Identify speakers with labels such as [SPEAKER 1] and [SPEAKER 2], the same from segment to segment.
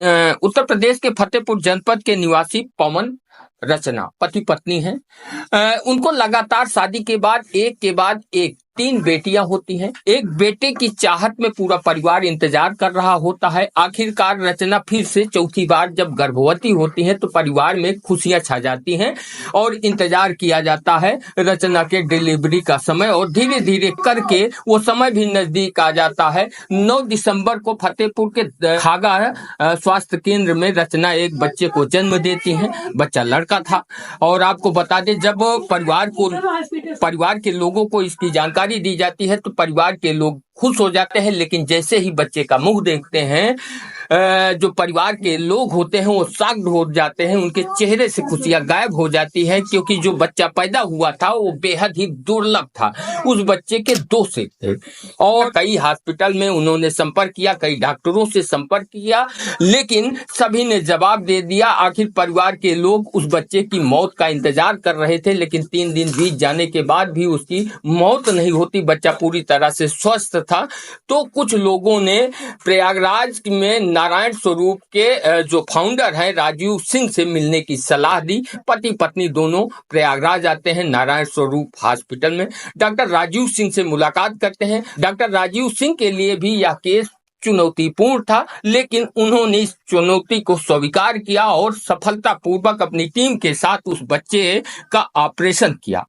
[SPEAKER 1] उत्तर प्रदेश के फतेहपुर जनपद के निवासी पवन रचना पति पत्नी हैं। उनको लगातार शादी के बाद एक 3 बेटियां होती हैं। एक बेटे की चाहत में पूरा परिवार इंतजार कर रहा होता है। आखिरकार रचना फिर से चौथी बार जब गर्भवती होती हैं तो परिवार में खुशियां छा जाती हैं और इंतजार किया जाता है रचना के डिलीवरी का समय, और धीरे धीरे करके वो समय भी नजदीक आ जाता है। 9 दिसंबर को फतेहपुर के खागा स्वास्थ्य केंद्र में रचना एक बच्चे को जन्म देती हैं। बच्चा लड़का था, और आपको बता दें जब परिवार के लोगों को इसकी जानकारी दी जाती है तो परिवार के लोग खुश हो जाते हैं, लेकिन जैसे ही बच्चे का मुंह देखते हैं जो परिवार के लोग होते हैं वो शॉक्ड हो जाते हैं। उनके चेहरे से खुशियां गायब हो जाती है, क्योंकि जो बच्चा पैदा हुआ था वो बेहद ही दुर्लभ था। उस बच्चे के 2 सेट थे और कई हॉस्पिटल में उन्होंने संपर्क किया, कई डॉक्टरों से संपर्क किया, लेकिन सभी ने जवाब दे दिया। आखिर परिवार के लोग उस बच्चे की मौत का इंतजार कर रहे थे, लेकिन 3 दिन बीत जाने के बाद भी उसकी मौत नहीं होती। बच्चा पूरी तरह से स्वस्थ था। तो कुछ लोगों ने प्रयागराज में नारायण स्वरूप के जो फाउंडर हैं राजीव सिंह से मिलने की सलाह दी। पति पत्नी दोनों प्रयागराज आते हैं नारायण स्वरूप हॉस्पिटल में। डॉक्टर राजीव सिंह से मुलाकात करते हैं। डॉक्टर राजीव सिंह के लिए भी यह केस चुनौतीपूर्ण था, लेकिन उन्होंने इस चुनौती को स्वीकार किया और सफलतापूर्वक अपनी टीम के साथ उस बच्चे का ऑपरेशन किया।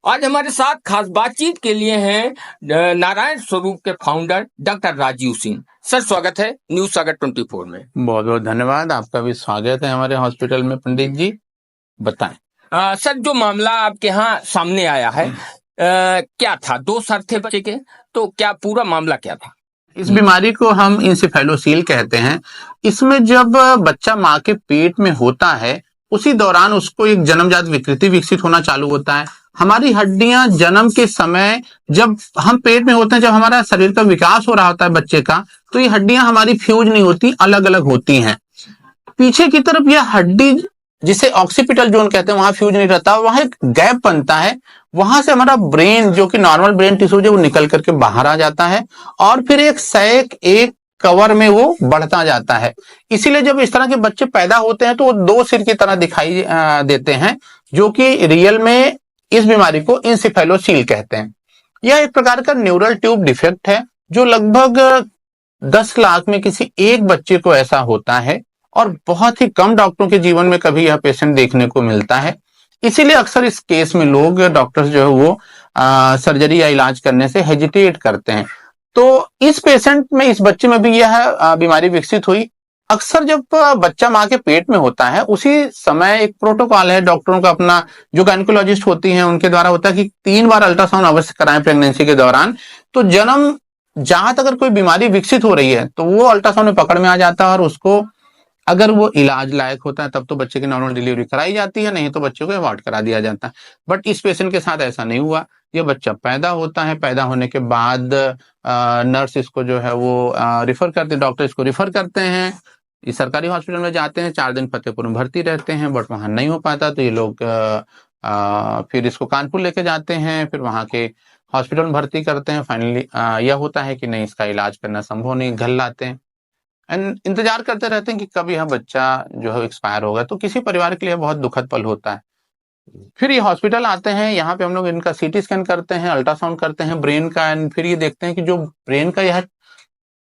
[SPEAKER 1] आज हमारे साथ खास बातचीत के लिए हैं नारायण स्वरूप के founder doctor Rajiv Singh. Sir, स्वागत है न्यूज सागर 24 में।
[SPEAKER 2] बहुत बहुत धन्यवाद, आपका भी स्वागत है हमारे हॉस्पिटल में। पंडित जी बताएं।
[SPEAKER 1] सर, जो मामला आपके यहाँ सामने आया है क्या था? 2 सर थे बच्चे के, तो क्या पूरा मामला क्या था?
[SPEAKER 2] इस बीमारी को हम इंसेफेलोसील कहते हैं। इसमें जब बच्चा माँ के पेट में होता है उसी दौरान उसको एक जन्मजात विकृति विकसित होना चालू होता है। हमारी हड्डियां जन्म के समय जब हम पेट में होते हैं, जब हमारा शरीर का विकास हो रहा होता है बच्चे का, तो ये हड्डियां हमारी फ्यूज नहीं होती, अलग अलग होती हैं। पीछे की तरफ यह हड्डी जिसे ऑक्सीपिटल जोन कहते हैं वहां फ्यूज नहीं रहता, वहां एक गैप बनता है। वहां से हमारा ब्रेन जो कि नॉर्मल ब्रेन टिश्यू है वो निकल करके बाहर आ जाता है और फिर एक कवर में वो बढ़ता जाता है। इसीलिए जब इस तरह के बच्चे पैदा होते हैं तो वो 2 सिर की तरह दिखाई देते हैं, जो कि रियल में इस बीमारी को इंसेफेलोसील कहते हैं। यह एक प्रकार का न्यूरल ट्यूब डिफेक्ट है जो लगभग 10 लाख में किसी एक बच्चे को ऐसा होता है और बहुत ही कम डॉक्टरों के जीवन में कभी यह पेशेंट देखने को मिलता है। इसीलिए अक्सर इस केस में लोग डॉक्टर्स जो है वो सर्जरी या इलाज करने से हेजिटेट करते हैं। तो इस पेशेंट में, इस बच्चे में भी यह बीमारी विकसित हुई। अक्सर जब बच्चा माँ के पेट में होता है उसी समय एक प्रोटोकॉल है डॉक्टरों का अपना, जो गायनेकोलॉजिस्ट होती हैं उनके द्वारा होता है कि 3 बार अल्ट्रासाउंड अवश्य कराएं प्रेगनेंसी के दौरान। तो जन्म जहां तक अगर कोई बीमारी विकसित हो रही है तो वो अल्ट्रासाउंड में पकड़ में आ जाता है और उसको अगर वो इलाज लायक होता है तब तो बच्चे की नॉर्मल डिलीवरी कराई जाती है, नहीं तो बच्चे को अबॉर्ट करा दिया जाता है। बट इस पेशेंट के साथ ऐसा नहीं हुआ। ये बच्चा पैदा होता है, पैदा होने के बाद नर्स इसको जो है वो रिफर करते, डॉक्टर इसको रिफर करते हैं। इस सरकारी हॉस्पिटल में जाते हैं, 4 दिन फतेहपुर में भर्ती रहते हैं, बट वहां नहीं हो पाता तो ये लोग फिर इसको कानपुर लेके जाते हैं, फिर वहां के हॉस्पिटल में भर्ती करते हैं। फाइनली यह होता है कि नहीं, इसका इलाज करना संभव नहीं, घर लाते हैं एंड इंतजार करते रहते हैं कि कब यह बच्चा जो है एक्सपायर होगा। तो किसी परिवार के लिए बहुत दुखद पल होता है। फिर ये हॉस्पिटल आते हैं, यहाँ पे हम लोग इनका सीटी स्कैन करते हैं, अल्ट्रासाउंड करते हैं ब्रेन का, एंड फिर ये देखते हैं कि जो ब्रेन का यह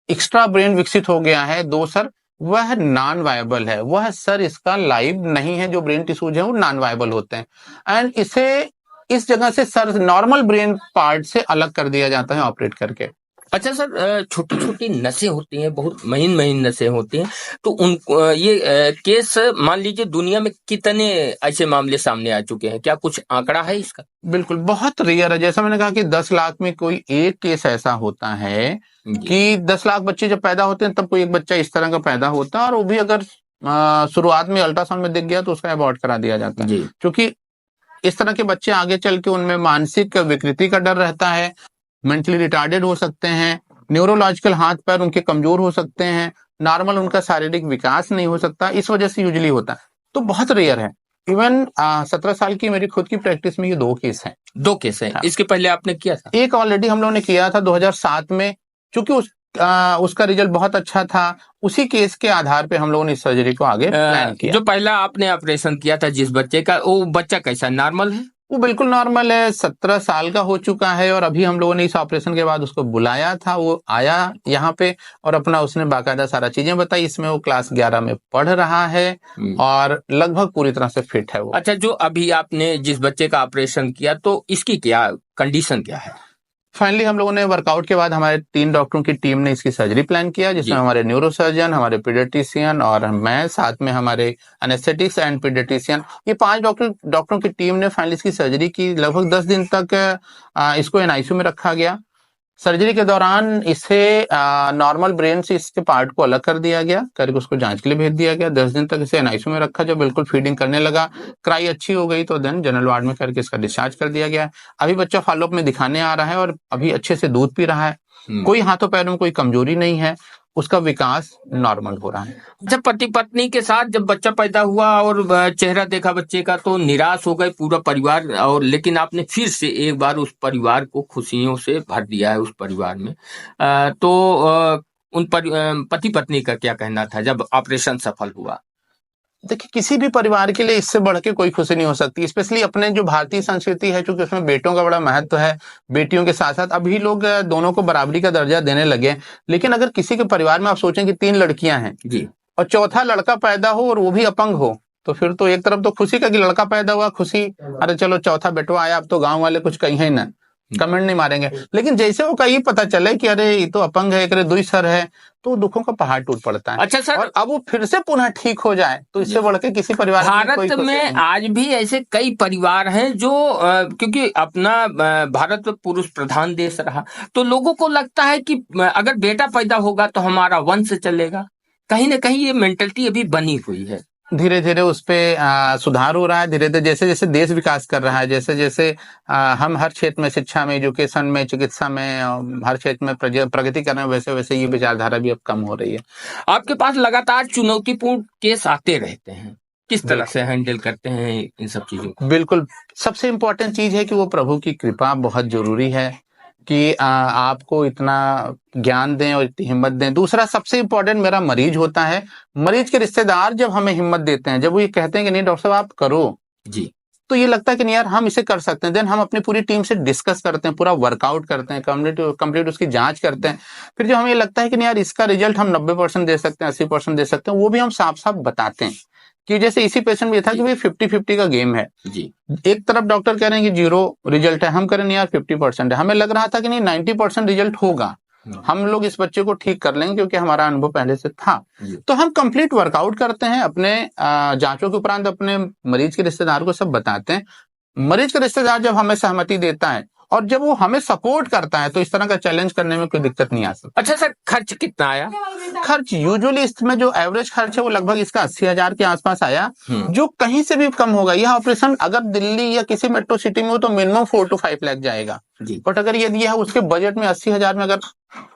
[SPEAKER 2] एक्स्ट्रा ब्रेन विकसित हो गया है 2 सर, वह नॉन वायबल है। वह सर इसका लाइव नहीं है, जो ब्रेन टिश्यूज है वो नॉन वायबल होते हैं एंड इसे इस जगह से सर नॉर्मल ब्रेन पार्ट से अलग कर दिया जाता है ऑपरेट करके।
[SPEAKER 1] अच्छा सर, छोटी छोटी नसें होती हैं, बहुत महीन महीन नसें होती हैं, तो उन ये केस मान लीजिए दुनिया में कितने ऐसे मामले सामने आ चुके हैं? क्या कुछ आंकड़ा है इसका?
[SPEAKER 2] बिल्कुल, बहुत रेयर है। जैसा मैंने कहा कि 10 लाख में कोई एक केस ऐसा होता है कि 10 लाख बच्चे जब पैदा होते हैं तब कोई एक बच्चा इस तरह का पैदा होता है, और वो भी अगर शुरुआत में अल्ट्रासाउंड में दिख गया तो उसका अबॉर्ट करा दिया जाता है, क्योंकि इस तरह के बच्चे आगे चल के उनमें मानसिक विकृति का डर रहता है, मेंटली रिटार्डेड हो सकते हैं, न्यूरोलॉजिकल हाथ पैर उनके कमजोर हो सकते हैं, नॉर्मल उनका शारीरिक विकास नहीं हो सकता, इस वजह से यूजुअली होता है। तो बहुत रेयर है। इवन 17 साल की मेरी खुद की प्रैक्टिस में ये 2 केस हैं।
[SPEAKER 1] 2 केस हैं। हाँ। इसके पहले आपने किया था?
[SPEAKER 2] एक ऑलरेडी हम लोगों ने किया था 2007 में, क्योंकि उसका रिजल्ट बहुत अच्छा था। उसी केस के आधार पे हम लोगों ने इस सर्जरी को आगे प्लान किया।
[SPEAKER 1] जो पहला आपने ऑपरेशन किया था जिस बच्चे का, वो बच्चा कैसा, नॉर्मल है?
[SPEAKER 2] वो बिल्कुल नॉर्मल है, 17 साल का हो चुका है और अभी हम लोगों ने इस ऑपरेशन के बाद उसको बुलाया था, वो आया यहाँ पे और अपना उसने बाकायदा सारा चीजें बताई। इसमें वो क्लास 11 में पढ़ रहा है और लगभग पूरी तरह से फिट है वो।
[SPEAKER 1] अच्छा, जो अभी आपने जिस बच्चे का ऑपरेशन किया तो इसकी क्या कंडीशन क्या है?
[SPEAKER 2] फाइनली हम लोगों ने वर्कआउट के बाद हमारे 3 डॉक्टरों की टीम ने इसकी सर्जरी प्लान किया, जिसमें हमारे न्यूरोसर्जन, हमारे पीडियाट्रिशियन और मैं, साथ में हमारे एनेस्थेटिक्स एंड पीडियाट्रिशियन, ये 5 डॉक्टरों की टीम ने फाइनली इसकी सर्जरी की। लगभग 10 दिन तक इसको एनआईसीयू में रखा गया। सर्जरी के दौरान इसे नॉर्मल ब्रेन से इसके पार्ट को अलग कर दिया गया, करके उसको जांच के लिए भेज दिया गया। 10 दिन तक इसे एनआईसीयू में रखा, जब बिल्कुल फीडिंग करने लगा, क्राई अच्छी हो गई तो देन जनरल वार्ड में करके इसका डिस्चार्ज कर दिया गया। अभी बच्चा फॉलोअप में दिखाने आ रहा है और अभी अच्छे से दूध पी रहा है, कोई हाथों पैरों में कोई कमजोरी नहीं है, उसका विकास नॉर्मल हो रहा है।
[SPEAKER 1] जब पति पत्नी के साथ जब बच्चा पैदा हुआ और चेहरा देखा बच्चे का तो निराश हो गए पूरा परिवार, और लेकिन आपने फिर से एक बार उस परिवार को खुशियों से भर दिया है उस परिवार में। उन पति पत्नी का क्या कहना था जब ऑपरेशन सफल हुआ?
[SPEAKER 2] देखिए, किसी भी परिवार के लिए इससे बढ़ के कोई खुशी नहीं हो सकती, स्पेशली अपने जो भारतीय संस्कृति है, क्योंकि उसमें बेटों का बड़ा महत्व है। बेटियों के साथ साथ अभी लोग दोनों को बराबरी का दर्जा देने लगे। लेकिन अगर किसी के परिवार में आप सोचें कि 3 लड़कियां हैं
[SPEAKER 1] जी,
[SPEAKER 2] और चौथा लड़का पैदा हो और वो भी अपंग हो, तो फिर तो एक तरफ तो खुशी का कि लड़का पैदा हुआ, खुशी, अरे चलो चौथा बेटवा आया, अब तो गांव वाले कुछ कहीं है ना, कमेंट नहीं मारेंगे। लेकिन जैसे वो कहीं पता चले कि अरे ये तो अपंग है, एक दुई सर है, तो दुखों का पहाड़ टूट पड़ता है।
[SPEAKER 1] अच्छा सर,
[SPEAKER 2] और अब वो फिर से पुनः ठीक हो जाए तो इससे बढ़ के किसी परिवार
[SPEAKER 1] भारत में आज भी ऐसे कई परिवार हैं जो क्योंकि अपना भारत पुरुष प्रधान देश रहा, तो लोगों को लगता है कि अगर बेटा पैदा होगा तो हमारा वंश चलेगा। कहीं ना कहीं ये मेंटलिटी अभी बनी हुई है।
[SPEAKER 2] धीरे धीरे उस पे सुधार हो रहा है। धीरे धीरे जैसे जैसे देश विकास कर रहा है, जैसे जैसे हम हर क्षेत्र में, शिक्षा में, एजुकेशन में, चिकित्सा में, हर क्षेत्र में प्रगति कर रहे हैं, वैसे वैसे ये विचारधारा भी अब कम हो रही है।
[SPEAKER 1] आपके पास लगातार चुनौतीपूर्ण केस आते रहते हैं, किस तरह से हैंडल करते हैं इन सब चीजों को?
[SPEAKER 2] बिल्कुल, सबसे इम्पोर्टेंट चीज है कि वो प्रभु की कृपा बहुत जरूरी है कि आपको इतना ज्ञान दें और इतनी हिम्मत दें। दूसरा सबसे इम्पोर्टेंट मेरा मरीज होता है। मरीज के रिश्तेदार जब हमें हिम्मत देते हैं, जब वो ये कहते हैं कि नहीं डॉक्टर साहब आप करो
[SPEAKER 1] जी,
[SPEAKER 2] तो ये लगता है कि नहीं यार हम इसे कर सकते हैं। देन हम अपनी पूरी टीम से डिस्कस करते हैं, पूरा वर्कआउट करते हैं, कंप्लीट उसकी जांच करते हैं। फिर जो हमें लगता है कि नहीं यार इसका रिजल्ट हम 90% दे सकते हैं, 80% दे सकते हैं, वो भी हम साफ साफ बताते हैं। कि जैसे इसी पेशेंट में था कि भाई 50-50 का गेम है
[SPEAKER 1] जी।
[SPEAKER 2] एक तरफ डॉक्टर कह रहे हैं कि 0 रिजल्ट है, हम कह रहे हैं यार 50% है। हमें लग रहा था कि नहीं 90% रिजल्ट होगा, हम लोग इस बच्चे को ठीक कर लेंगे क्योंकि हमारा अनुभव पहले से था। तो हम कंप्लीट वर्कआउट करते हैं, अपने जांचों के उपरांत अपने मरीज के रिश्तेदार को सब बताते हैं। मरीज का रिश्तेदार जब हमें सहमति देता है और जब वो हमें सपोर्ट करता है तो इस तरह का चैलेंज करने में कोई दिक्कत नहीं आ सकती।
[SPEAKER 1] अच्छा सर, खर्च कितना आया?
[SPEAKER 2] खर्च यूजुअली इसमें जो एवरेज खर्च है वो लगभग इसका 80,000 के आसपास आया, जो कहीं से भी कम होगा। यह ऑपरेशन अगर दिल्ली या किसी मेट्रो सिटी में हो तो मिनिमम 4 to 5 लाख जाएगा। बट अगर यदि है उसके बजट में 80,000 में अगर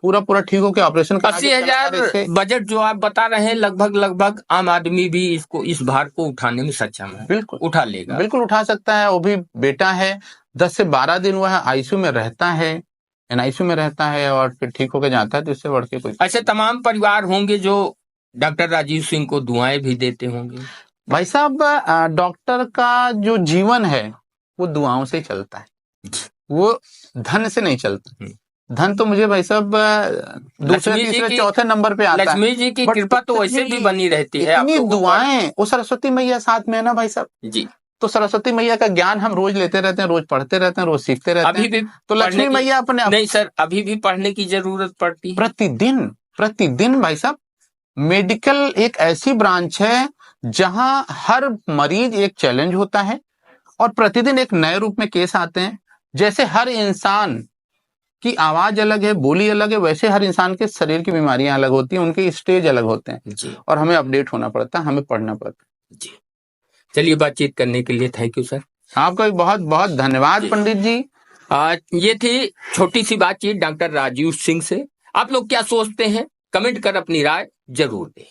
[SPEAKER 2] पूरा ठीक हो के ऑपरेशन
[SPEAKER 1] 80,000 बजट जो आप बता रहे हैं, लगभग आम आदमी भी इसको, इस भार को उठाने में सक्षम है। बिल्कुल उठा लेगा,
[SPEAKER 2] बिल्कुल उठा सकता है। वो भी बेटा है, 10 से 12 दिन वह आईसीयू में रहता है, एनआईसीयू में रहता है और फिर ठीक होकर जाता है। तो इससे बढ़ के कोई
[SPEAKER 1] ऐसे तमाम परिवार होंगे जो डॉक्टर राजीव सिंह को दुआएं भी देते होंगे।
[SPEAKER 2] भाई साहब, डॉक्टर का जो जीवन है वो दुआओं से चलता है, वो धन से नहीं चलता। धन तो मुझे भाई साहब दूसरे तीसरे चौथे नंबर पे आता है।
[SPEAKER 1] लक्ष्मी जी की कृपा तो वैसे भी बनी रहती है।
[SPEAKER 2] इतनी दुआएं, वो सरस्वती मैया साथ में है ना भाई साहब
[SPEAKER 1] जी।
[SPEAKER 2] तो सरस्वती मैया का ज्ञान हम रोज लेते रहते हैं, रोज पढ़ते रहते हैं, रोज सीखते रहते हैं।
[SPEAKER 1] अभी भी
[SPEAKER 2] तो लक्ष्मी मैया अपने
[SPEAKER 1] नहीं सर, अभी भी पढ़ने की जरूरत पड़ती है
[SPEAKER 2] प्रतिदिन भाई साहब। मेडिकल एक ऐसी ब्रांच है जहां हर मरीज एक चैलेंज होता है और प्रतिदिन एक नए रूप में केस आते हैं। जैसे हर इंसान की आवाज अलग है, बोली अलग है, वैसे हर इंसान के शरीर की बीमारियां अलग होती हैं, उनके स्टेज अलग होते हैं जी। और हमें अपडेट होना पड़ता है, हमें पढ़ना पड़ता है
[SPEAKER 1] जी। चलिए, बातचीत करने के लिए थैंक यू सर।
[SPEAKER 2] आपका भी बहुत बहुत धन्यवाद पंडित जी।
[SPEAKER 1] ये थी छोटी सी बातचीत डॉक्टर राजीव सिंह से। आप लोग क्या सोचते हैं, कमेंट कर अपनी राय जरूर दें।